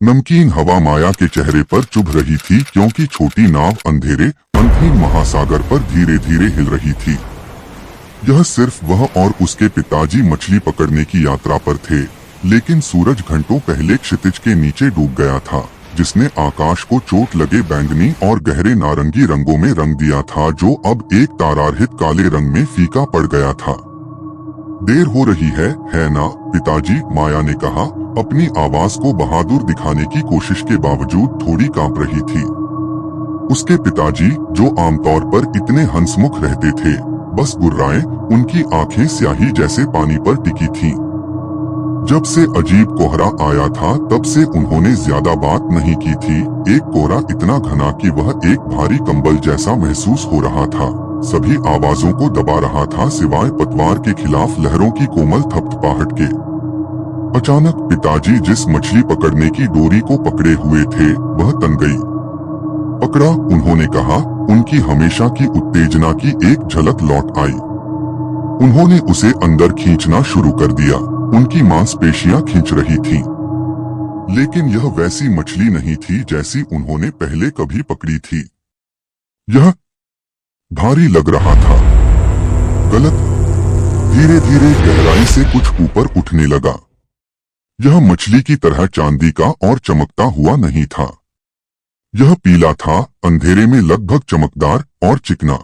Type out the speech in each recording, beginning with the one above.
नमकीन हवा माया के चेहरे पर चुभ रही थी क्योंकि छोटी नाव अंधेरे अंधीन महासागर पर धीरे धीरे हिल रही थी। यह सिर्फ वह और उसके पिताजी मछली पकड़ने की यात्रा पर थे, लेकिन सूरज घंटों पहले क्षितिज के नीचे डूब गया था, जिसने आकाश को चोट लगे बैंगनी और गहरे नारंगी रंगों में रंग दिया था, जो अब एक तारारहित काले रंग में फीका पड़ गया था। देर हो रही है ना पिताजी, माया ने कहा, अपनी आवाज को बहादुर दिखाने की कोशिश के बावजूद थोड़ी कांप रही थी। उसके पिताजी, जो आमतौर पर इतने हंसमुख रहते थे, बस गुर्राए, उनकी आंखें स्याही जैसे पानी पर टिकी थीं। जब से अजीब कोहरा आया था तब से उन्होंने ज्यादा बात नहीं की थी। एक कोहरा इतना घना कि वह एक भारी कंबल जैसा महसूस हो रहा था, सभी आवाजों को दबा रहा था सिवाय पतवार के खिलाफ लहरों की कोमल थपथपाहट के। अचानक पिताजी जिस मछली पकड़ने की डोरी को पकड़े हुए थे वह तन गई। पकड़ा, उन्होंने कहा। उनकी हमेशा की उत्तेजना की एक झलक लौट आई। उन्होंने उसे अंदर खींचना शुरू कर दिया। उनकी मांसपेशियां खींच रही थीं। लेकिन यह वैसी मछली नहीं थी जैसी उन्होंने पहले कभी पकड़ी थी। यह भारी लग रहा था। गलत। धीरे धीरे गहराई से कुछ ऊपर उठने लगा। यह मछली की तरह चांदी का और चमकता हुआ नहीं था। यह पीला था, अंधेरे में लगभग चमकदार और चिकना।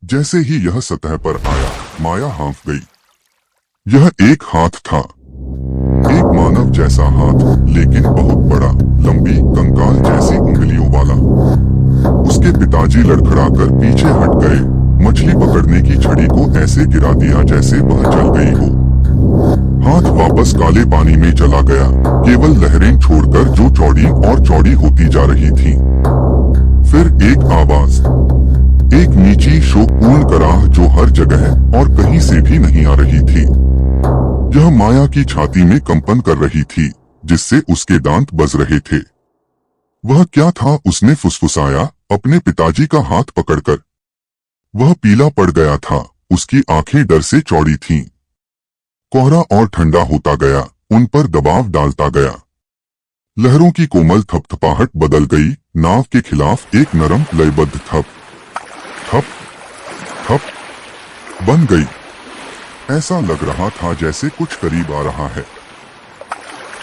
जैसे ही यह सतह पर आया, माया हाँफ गई। यह एक हाथ था, एक मानव जैसा हाथ, लेकिन बहुत बड़ा, लंबी, कंकाल जैसी उंगलियों वाला। उसके पिताजी लड़खड़ाकर पीछे हट गए। मछली पकड़ने की छड़ी को ऐसे गिरा दिया जैसे वह जल गई हो। हाथ वापस काले पानी में चला गया, केवल लहरें छोड़कर जो चौड़ी और चौड़ी होती जा रही थी। फिर एक आवाज, एक नीची शोकपूर्ण कराह जो हर जगह और कहीं से भी नहीं आ रही थी। यह माया की छाती में कंपन कर रही थी, जिससे उसके दांत बज रहे थे। वह क्या था, उसने फुसफुसाया, अपने पिताजी का हाथ पकड़कर। वह पीला पड़ गया था, उसकी आंखें डर से चौड़ी थीं। कोहरा और ठंडा होता गया, उन पर दबाव डालता गया। लहरों की कोमल थपथपाहट बदल गई, नाव के खिलाफ एक नरम लयबद्ध थप थप थप बन गई। ऐसा लग रहा था जैसे कुछ करीब आ रहा है।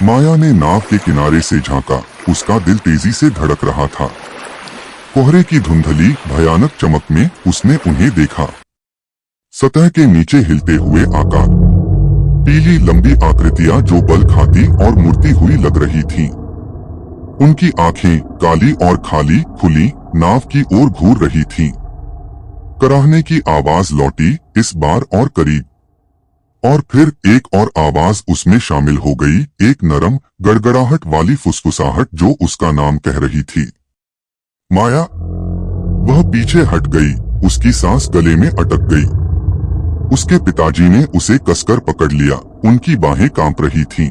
माया ने नाव के किनारे से झांका, उसका दिल तेजी से धड़क रहा था। कोहरे की धुंधली भयानक चमक में उसने उन्हें देखा। सतह के नीचे हिलते हुए आकार, पीली लंबी आकृतियां जो बल खाती और मुड़ती हुई लग रही थीं। उनकी आंखें काली और खाली खुली नाव की ओर घूर रही थीं। कराहने की आवाज लौटी, इस बार और करीब। और फिर एक और आवाज उसमें शामिल हो गई, एक नरम गड़गड़ाहट वाली फुसफुसाहट जो उसका नाम कह रही थी। माया। वह पीछे हट गई, उसकी सांस गले में अटक गई। उसके पिताजी ने उसे कसकर पकड़ लिया, उनकी बाहें कांप रही थीं।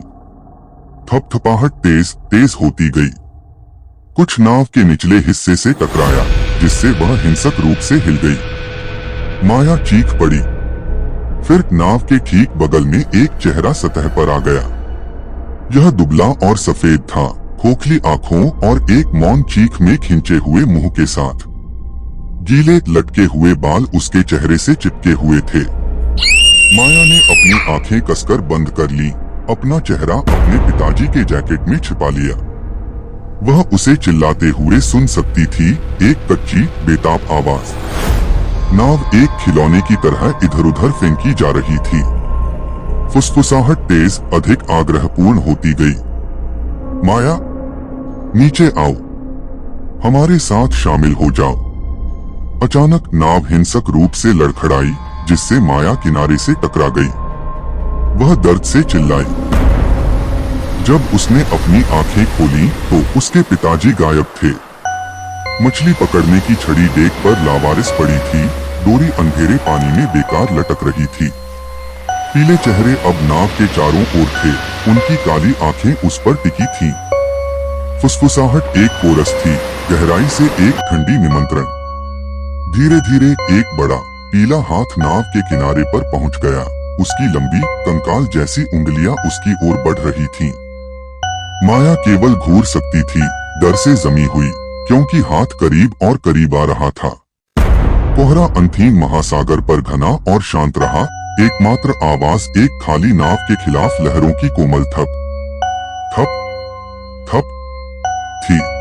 थपथपाहट तेज तेज होती गई। कुछ नाव के निचले हिस्से से टकराया, जिससे वह हिंसक रूप से हिल गई। माया चीख पड़ी। फिर नाव के ठीक बगल में एक चेहरा सतह पर आ गया। यह दुबला और सफेद था, खोखली आंखों और एक मौन चीख में खिंचे हुए मुंह के साथ। गीले लटके हुए बाल उसके चेहरे से चिपके हुए थे। माया ने अपनी आंखें कसकर बंद कर ली, अपना चेहरा अपने पिताजी के जैकेट में छिपा लिया। वह उसे चिल्लाते हुए सुन सकती थी, एक कच्ची बेताब आवाज। नाव एक खिलौने की तरह इधर उधर फेंकी जा रही थी। फुसफुसाहट तेज, अधिक आग्रहपूर्ण होती गई। माया, नीचे आओ, हमारे साथ शामिल हो जाओ। अचानक नाव हिंसक रूप से लड़खड़ाई, जिससे माया किनारे से टकरा गई। वह दर्द से चिल्लाई। जब उसने अपनी आंखें खोली तो उसके पिताजी गायब थे। मछली पकड़ने की छड़ी डेक पर लावारिस पड़ी थी, डोरी अंधेरे पानी में बेकार लटक रही थी। पीले चेहरे अब नाव के चारों ओर थे, उनकी काली आंखें उस पर टिकी थीं। फुसफुसाहट एक कोरस थी, गहराई से एक ठंडी निमंत्रण। धीरे धीरे एक बड़ा पीला हाथ नाव के किनारे पर पहुंच गया। उसकी लंबी कंकाल जैसी उंगलियां उसकी ओर बढ़ रही थीं। माया केवल घूर सकती थी, डर से जमी हुई, क्योंकि हाथ करीब और करीब आ रहा था। कोहरा अंतहीन महासागर पर घना और शांत रहा। एकमात्र आवाज एक खाली नाव के खिलाफ लहरों की कोमल थप थप थप थी।